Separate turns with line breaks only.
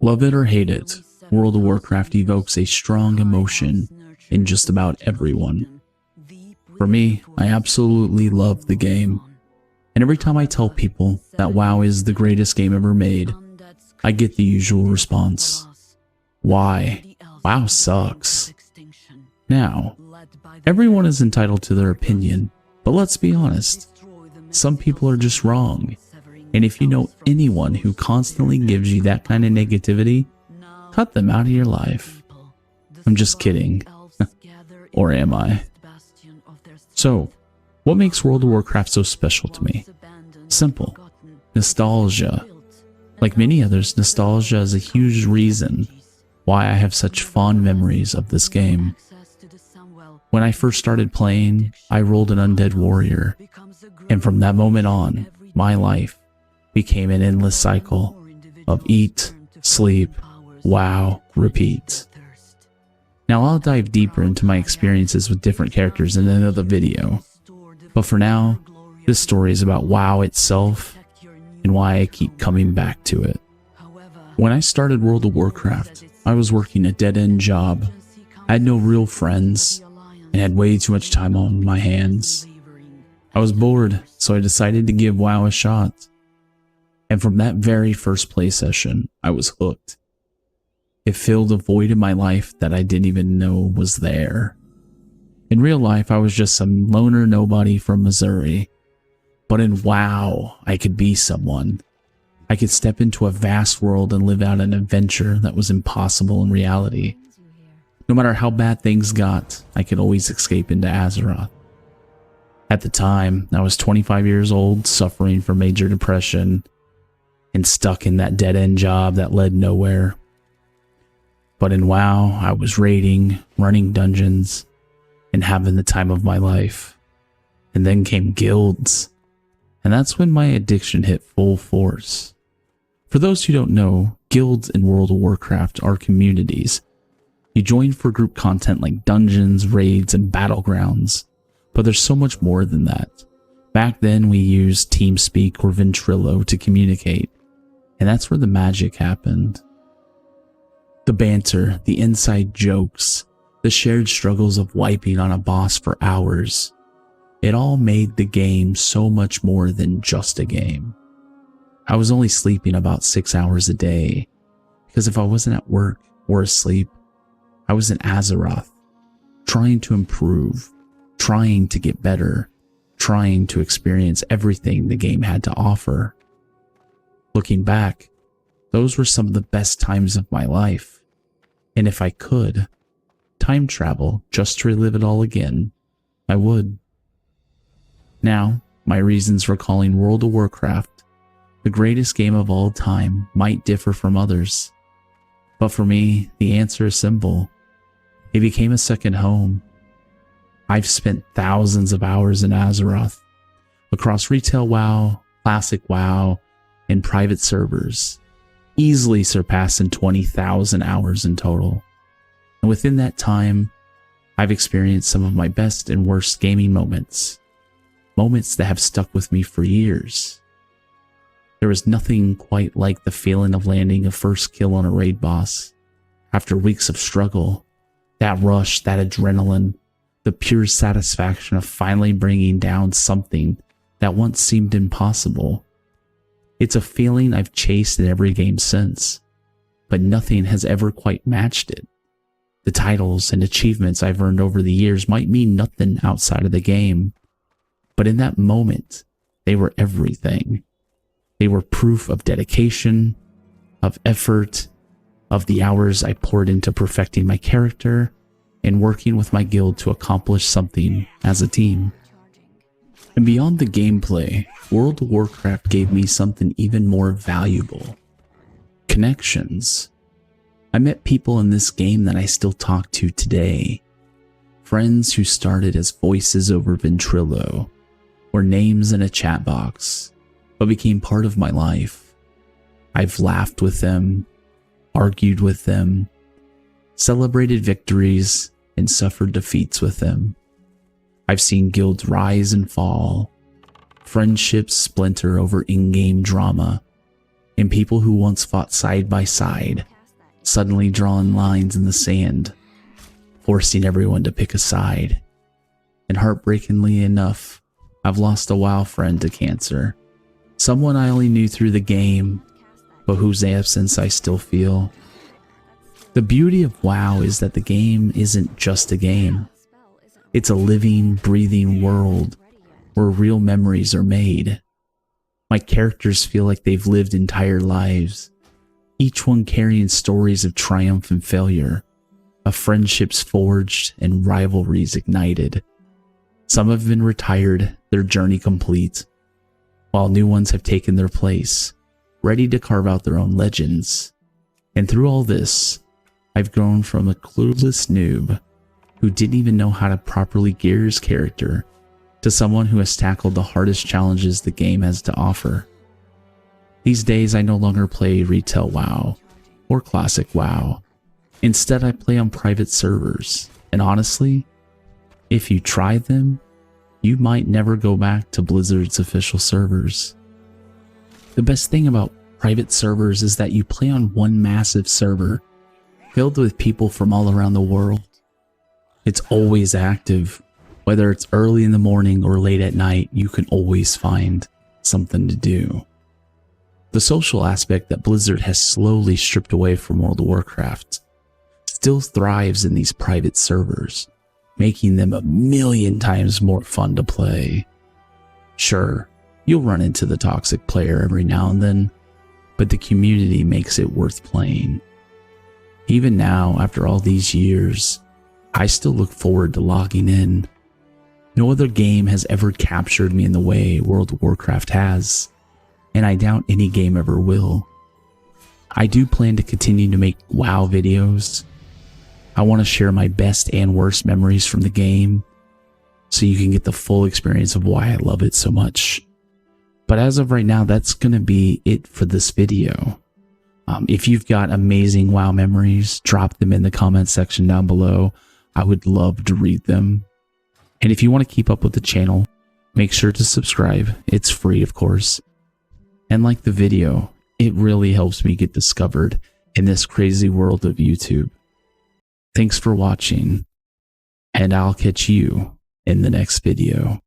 Love it or hate it, World of Warcraft evokes a strong emotion in just about everyone. For me, I absolutely love the game. And every time I tell people that WoW is the greatest game ever made, I get the usual response. Why? WoW sucks. Now, everyone is entitled to their opinion, but let's be honest. Some people are just wrong. And if you know anyone who constantly gives you that kind of negativity, cut them out of your life. I'm just kidding. Or am I? So, what makes World of Warcraft so special to me? Simple. Nostalgia. Like many others, nostalgia is a huge reason why I have such fond memories of this game. When I first started playing, I rolled an Undead Warrior, and from that moment on, my life became an endless cycle of eat, sleep, WoW, repeat. Now I'll dive deeper into my experiences with different characters in another video, but for now, this story is about WoW itself and why I keep coming back to it. When I started World of Warcraft, I was working a dead-end job. I had no real friends and had way too much time on my hands. I was bored, so I decided to give WoW a shot. And from that very first play session, I was hooked. It filled a void in my life that I didn't even know was there. In real life, I was just some loner nobody from Missouri. But in WoW, I could be someone. I could step into a vast world and live out an adventure that was impossible in reality. No matter how bad things got, I could always escape into Azeroth. At the time, I was 25 years old, suffering from major depression, and stuck in that dead-end job that led nowhere. But in WoW, I was raiding, running dungeons, and having the time of my life. And then came guilds, and that's when my addiction hit full force. For those who don't know, guilds in World of Warcraft are communities. You join for group content like dungeons, raids, and battlegrounds, but there's so much more than that. Back then we used TeamSpeak or Ventrilo to communicate, and that's where the magic happened. The banter, the inside jokes, the shared struggles of wiping on a boss for hours. It all made the game so much more than just a game. I was only sleeping about 6 hours a day, because if I wasn't at work or asleep, I was in Azeroth, trying to improve, trying to get better, trying to experience everything the game had to offer. Looking back, those were some of the best times of my life, and if I could time travel just to relive it all again, I would. Now, my reasons for calling World of Warcraft the greatest game of all time might differ from others, but for me, the answer is simple. It became a second home. I've spent thousands of hours in Azeroth, across retail WoW, classic WoW, and private servers, easily surpassing 20,000 hours in total. And within that time, I've experienced some of my best and worst gaming moments, moments that have stuck with me for years. There was nothing quite like the feeling of landing a first kill on a raid boss. After weeks of struggle, that rush, that adrenaline, the pure satisfaction of finally bringing down something that once seemed impossible. It's a feeling I've chased in every game since, but nothing has ever quite matched it. The titles and achievements I've earned over the years might mean nothing outside of the game, but in that moment, they were everything. They were proof of dedication, of effort, of the hours I poured into perfecting my character and working with my guild to accomplish something as a team. And beyond the gameplay, World of Warcraft gave me something even more valuable: connections. I met people in this game that I still talk to today. Friends who started as voices over Ventrilo, or names in a chat box, but became part of my life. I've laughed with them, argued with them, celebrated victories, and suffered defeats with them. I've seen guilds rise and fall, friendships splinter over in-game drama, and people who once fought side by side suddenly drawing lines in the sand, forcing everyone to pick a side. And heartbreakingly enough, I've lost a WoW friend to cancer. Someone I only knew through the game, but whose absence I still feel. The beauty of WoW is that the game isn't just a game. It's a living, breathing world where real memories are made. My characters feel like they've lived entire lives, each one carrying stories of triumph and failure, of friendships forged and rivalries ignited. Some have been retired, their journey complete, while new ones have taken their place, ready to carve out their own legends. And through all this, I've grown from a clueless noob who didn't even know how to properly gear his character to someone who has tackled the hardest challenges the game has to offer. These days, I no longer play retail WoW or classic WoW. Instead, I play on private servers, and honestly, if you try them, you might never go back to Blizzard's official servers. The best thing about private servers is that you play on one massive server filled with people from all around the world. It's always active. Whether it's early in the morning or late at night, you can always find something to do. The social aspect that Blizzard has slowly stripped away from World of Warcraft still thrives in these private servers, making them 1,000,000 times more fun to play. Sure, you'll run into the toxic player every now and then, but the community makes it worth playing. Even now, after all these years, I still look forward to logging in. No other game has ever captured me in the way World of Warcraft has, and I doubt any game ever will. I do plan to continue to make WoW videos. I want to share my best and worst memories from the game, so you can get the full experience of why I love it so much. But as of right now, that's going to be it for this video. If you've got amazing WoW memories, drop them in the comment section down below. I would love to read them. And if you want to keep up with the channel, make sure to subscribe. It's free, of course. And like the video, it really helps me get discovered in this crazy world of YouTube. Thanks for watching, and I'll catch you in the next video.